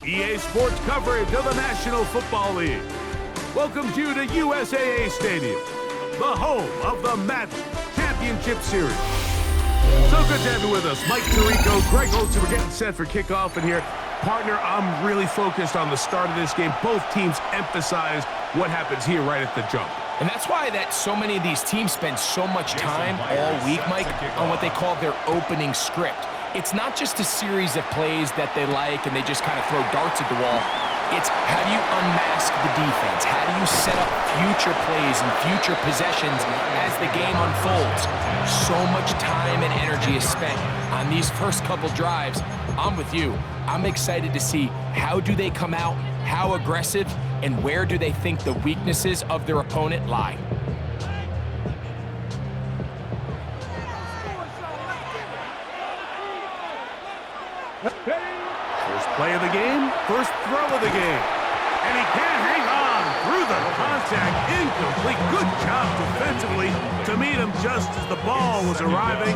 EA Sports coverage of the National Football League welcomes you to USAA Stadium, the home of the Madden Championship Series. So good to have you with us. Mike Tirico, Greg Holtz, we're getting set for kickoff in here. Partner, I'm really focused on the start of this game. Both teams emphasize what happens here right at the jump. And that's why so many of these teams spend so much time all week, Mike, on what they call their opening script. It's not just a series of plays that they like and they just kind of throw darts at the wall. It's how do you unmask the defense? How do you set up future plays and future possessions as the game unfolds? So much time and energy is spent on these first couple drives. I'm with you. I'm excited to see how do they come out, how aggressive, and where do they think the weaknesses of their opponent lie. First play of the game, first throw of the game. And he can't hang on through the contact. Incomplete. Good job defensively to meet him just as the ball was arriving.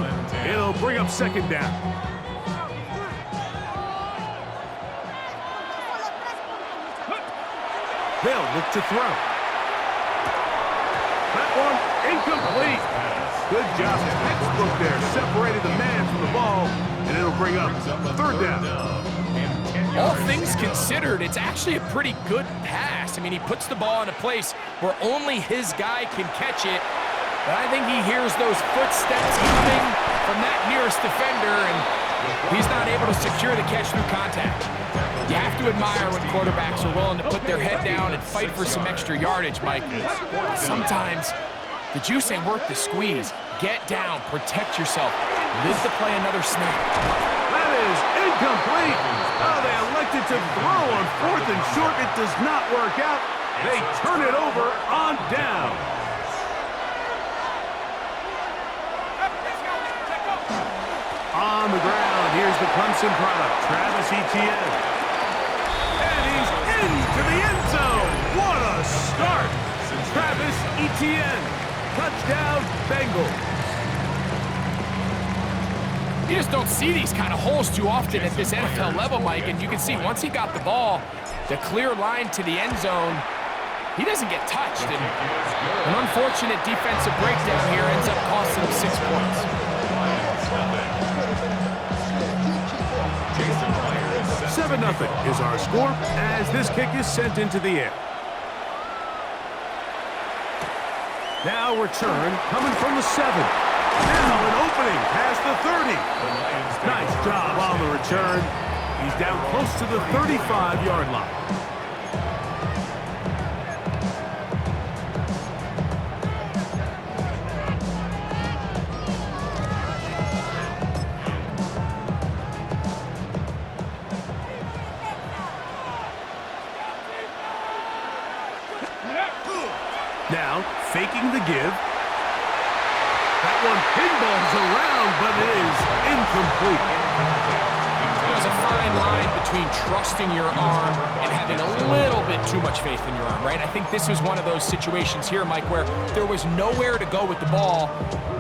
It'll bring up second down. They'll look to throw. That one incomplete. Good job. Textbook there. Separated the man from the ball, and it'll bring up third down. All things considered, it's actually a pretty good pass. I mean, he puts the ball in a place where only his guy can catch it. But I think he hears those footsteps coming from that nearest defender, and he's not able to secure the catch through contact. You have to admire when quarterbacks are willing to put their head down and fight for some extra yardage, Mike. Sometimes the juice ain't worth the squeeze. Get down, protect yourself, live to play another snap. That is incomplete. Oh, they elected to throw on fourth and short. It does not work out. They turn it over on down. On the ground, here's the Clemson product, Travis Etienne. And he's into the end zone. What a start. Travis Etienne. Touchdown, Bengals. You just don't see these kind of holes too often at this NFL level, Mike, and you can see once he got the ball, the clear line to the end zone, he doesn't get touched. And an unfortunate defensive breakdown here ends up costing him 6 points. 7-0 is our score as this kick is sent into the air. Now return coming from the 7. Now an opening past the 30. Nice job on the return. He's down close to the 35-yard line. Now, faking the give. That one pinballs around, but it is incomplete. There's a fine line between trusting your arm and having a little bit too much faith in your arm, right? I think this was one of those situations here, Mike, where there was nowhere to go with the ball.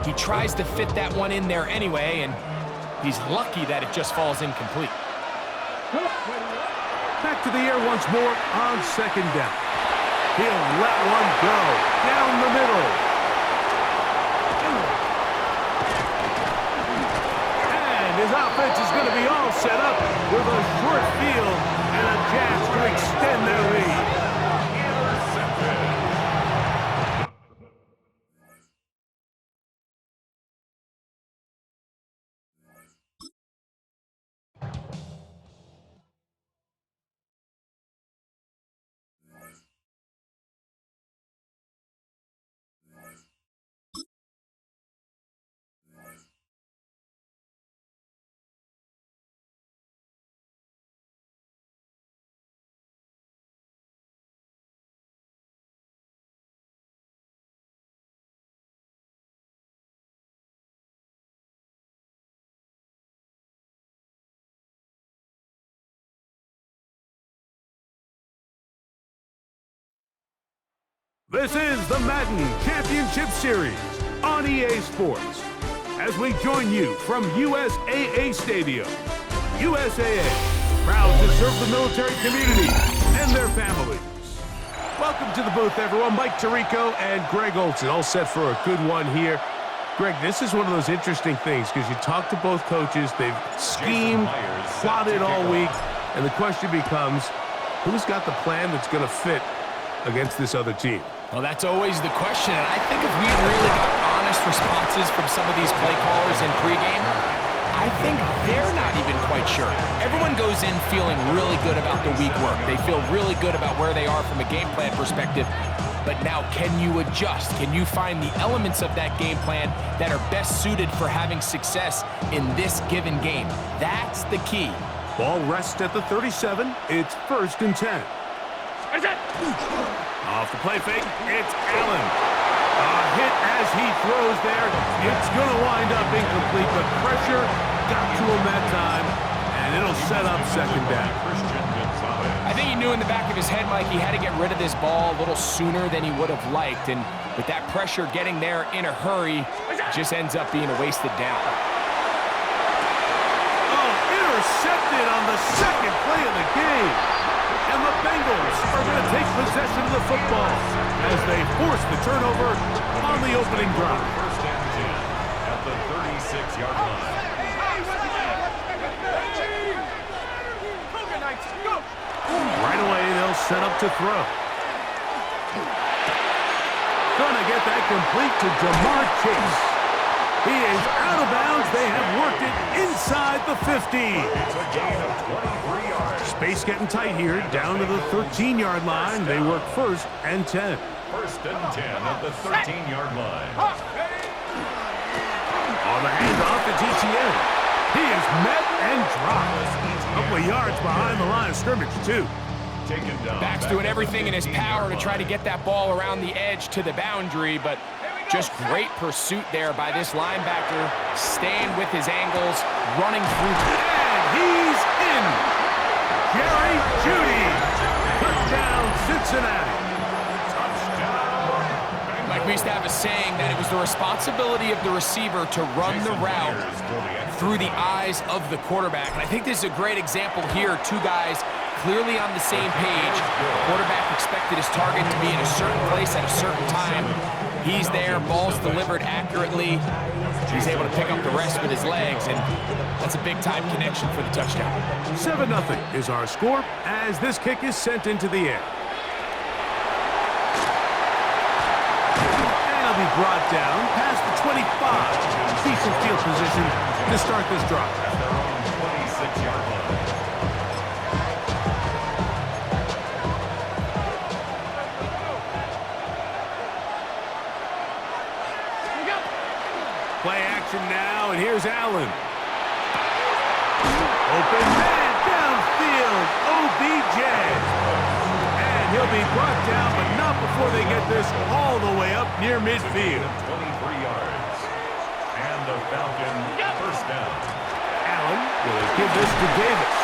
He tries to fit that one in there anyway, and he's lucky that it just falls incomplete. Back to the air once more on second down. He'll let one go down the middle. And his offense is going to be all set up with a short field and a chance to extend their lead. This is the Madden Championship Series on EA Sports. As we join you from USAA Stadium, USAA, Proud to serve the military community and their families. Welcome to the booth, everyone. Mike Tirico and Greg Olson, all set for a good one here. Greg, this is one of those interesting things because you talk to both coaches. They've schemed, plotted all week, and the question becomes, who's got the plan that's going to fit against this other team? Well, that's always the question, and I think if we really got honest responses from some of these play callers in pregame, I think they're not even quite sure. Everyone goes in feeling really good about the week work. They feel really good about where they are from a game plan perspective. But now, can you adjust? Can you find the elements of that game plan that are best suited for having success in this given game? That's the key. Ball rests at the 37. It's 1st and 10. Off the play fake, it's Allen. A hit as he throws there. It's going to wind up incomplete, but pressure got to him that time, and it'll set up 2nd down. I think he knew in the back of his head, Mike, he had to get rid of this ball a little sooner than he would have liked, and with that pressure getting there in a hurry, it just ends up being a wasted down. Oh, intercepted on the 2nd play of the game. And the Bengals are going to take possession of the football as they force the turnover on the opening drive. 1st and 10 at the 36-yard line. Right away, they'll set up to throw. Gonna get that complete to Jamar Chase. He is out of bounds. They have worked it inside the 50. It's a gain of 23 yards. Space getting tight here, down to the 13-yard line. They work 1st and 10. 1st and 10 at the 13-yard line. On the handoff to GTN. He is met and dropped. A couple of yards behind the line of scrimmage, too. Taken down. Back's doing everything in his power to try to get that ball around the edge to the boundary, but just great pursuit there by this linebacker, staying with his angles, running through. And he's in. Jerry Jeudy. Touchdown, Cincinnati. Like we used to have a saying that it was the responsibility of the receiver to run the route through the eyes of the quarterback. And I think this is a great example here. Two guys clearly on the same page. Quarterback expected his target to be in a certain place at a certain time. He's there, ball's delivered accurately. He's able to pick up the rest with his legs, and that's a big-time connection for the touchdown. 7-0 is our score as this kick is sent into the air. And it'll be brought down past the 25. Decent field position to start this drive. At their own 26-yard line. Play action now, and here's Allen. Open man downfield, OBJ. And he'll be brought down, but not before they get this all the way up near midfield. 23 yards. And the Falcon 1st down. Allen will give this to Davis.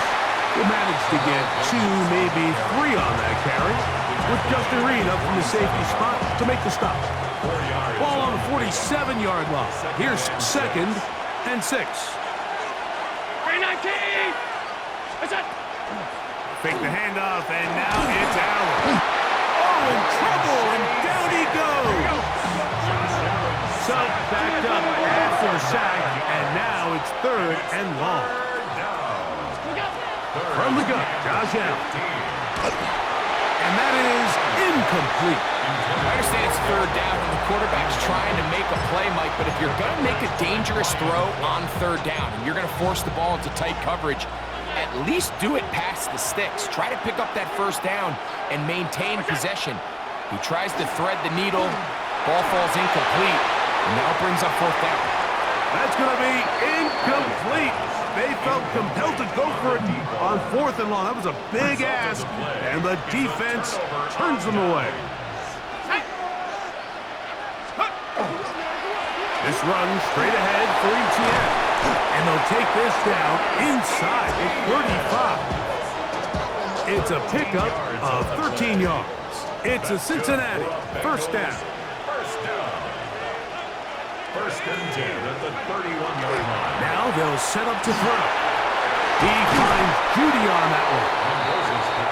He'll manage to get 2, maybe 3 on that carry, with Justin Reed up from the safety spot to make the stop. 4 yards. Ball on the 47-yard line. Here's 2nd and 6. Fake the handoff, and now it's Allen. Oh, in trouble, and down he goes. Sugg backed up after the sack, and now it's 3rd and long. From the gun, Josh Allen. And that is incomplete. I understand it's 3rd down and the quarterback's trying to make a play, Mike, but if you're going to make a dangerous throw on 3rd down and you're going to force the ball into tight coverage, at least do it past the sticks. Try to pick up that 1st down and maintain possession. He tries to thread the needle. Ball falls incomplete, and now brings up 4th down. That's going to be incomplete. They felt compelled to go for it on 4th and long. That was a big ask, and the defense turns them away. This runs straight ahead for ETN. And they'll take this down inside the 35. It's a pickup of 13 yards. It's a Cincinnati 1st down. 1st and 10 at the 31-yard line. Now they'll set up to throw. He finds Judy on that one.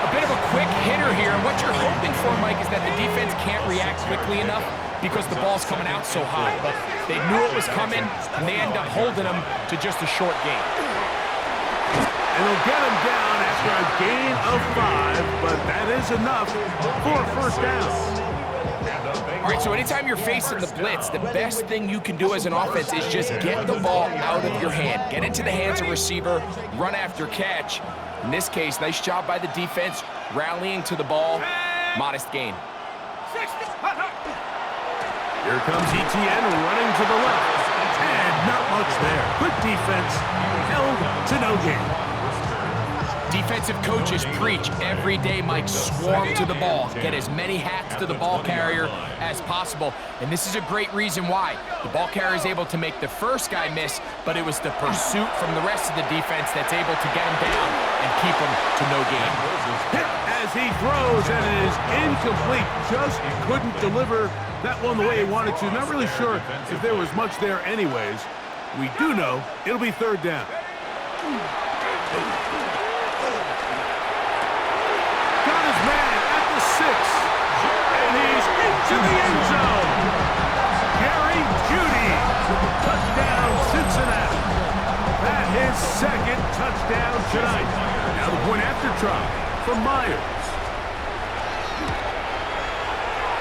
A bit of a quick hitter here, and what you're hoping for, Mike, is that the defense can't react quickly enough because the ball's coming out so high. But they knew it was coming, and they end up holding them to just a short gain. And they'll get him down after a gain of 5, but that is enough for a first down. All right, so anytime you're facing the blitz, the best thing you can do as an offense is just get the ball out of your hand. Get into the hands of receiver, run after catch. In this case, nice job by the defense, rallying to the ball. Modest gain. Here comes ETN running to the left. And not much there. Good defense, held to no gain. Defensive coaches preach every day, Mike, swarm to the ball. Get as many hats to the ball carrier as possible. And this is a great reason why. The ball carrier is able to make the first guy miss, but it was the pursuit from the rest of the defense that's able to get him down and keep him to no gain. Hit as he throws, and it is incomplete. Just couldn't deliver that one the way he wanted to. Not really sure if there was much there anyways. We do know it'll be third down. Got his man at the 6, and he's into the end zone. Gary Judy, touchdown Cincinnati. That his second touchdown tonight. Now the point after try from Myers.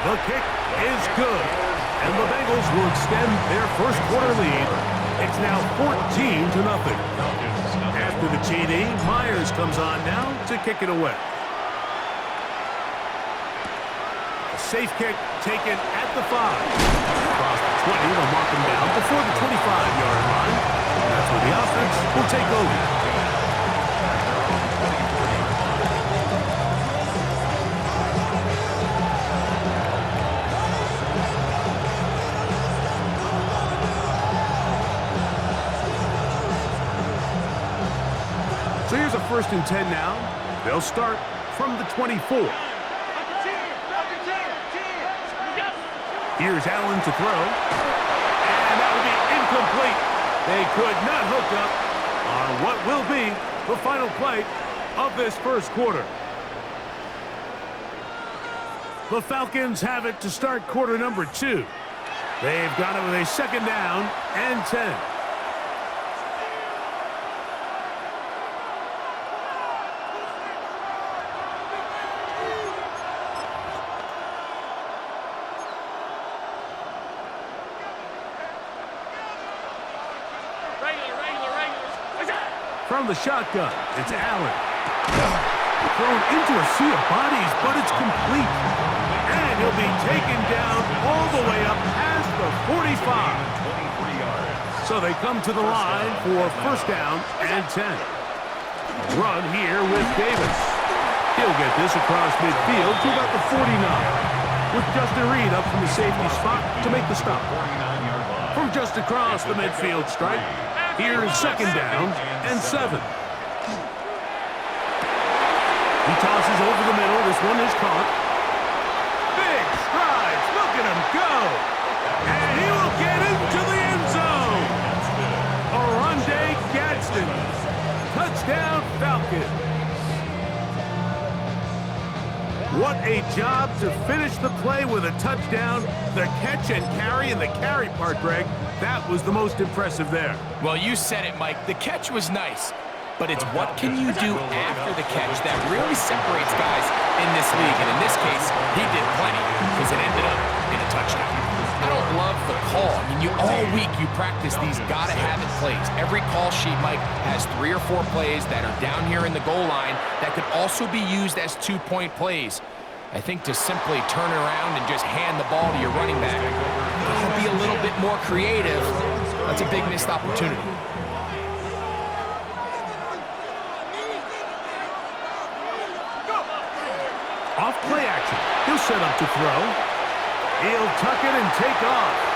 The kick is good, and the Bengals will extend their first quarter lead. It's now 14-0. After the TD, Myers comes on now to kick it away. A safe kick taken at the 5. Across the 20, they'll mark him down before the 25-yard line. And that's where the offense will take over. So here's a 1st and 10 now. They'll start from the 24. Here's Allen to throw. And that will be incomplete. They could not hook up on what will be the final play of this first quarter. The Falcons have it to start quarter number 2. They've got it with a 2nd down and 10. From the shotgun, it's Allen. Thrown into a sea of bodies, but it's complete. And he'll be taken down all the way up past the 45. So they come to the line for 1st down and 10. Run here with Davis. He'll get this across midfield to about the 49. With Justin Reed up from the safety spot to make the stop. From just across the midfield stripe, here's 2nd down and 7. He tosses over the middle. This one is caught. Big strides. Look at him go. And he will get into the end zone. Oronde Gadsden. Touchdown Falcons. What a job to finish the play with a touchdown. The catch and carry, and the carry part, Greg, that was the most impressive there. Well, you said it, Mike. The catch was nice, but it's what can you do after the catch that really separates guys in this league. And in this case, he did plenty because it ended up in a touchdown. I don't love the call. I mean, all week you practice these gotta-have-it plays. Every call sheet, Mike, has 3 or 4 plays that are down here in the goal line that could also be used as 2-point plays. I think to simply turn around and just hand the ball to your running back, be a little bit more creative, that's a big missed opportunity. Off play action. He'll set up to throw. He'll tuck it and take off.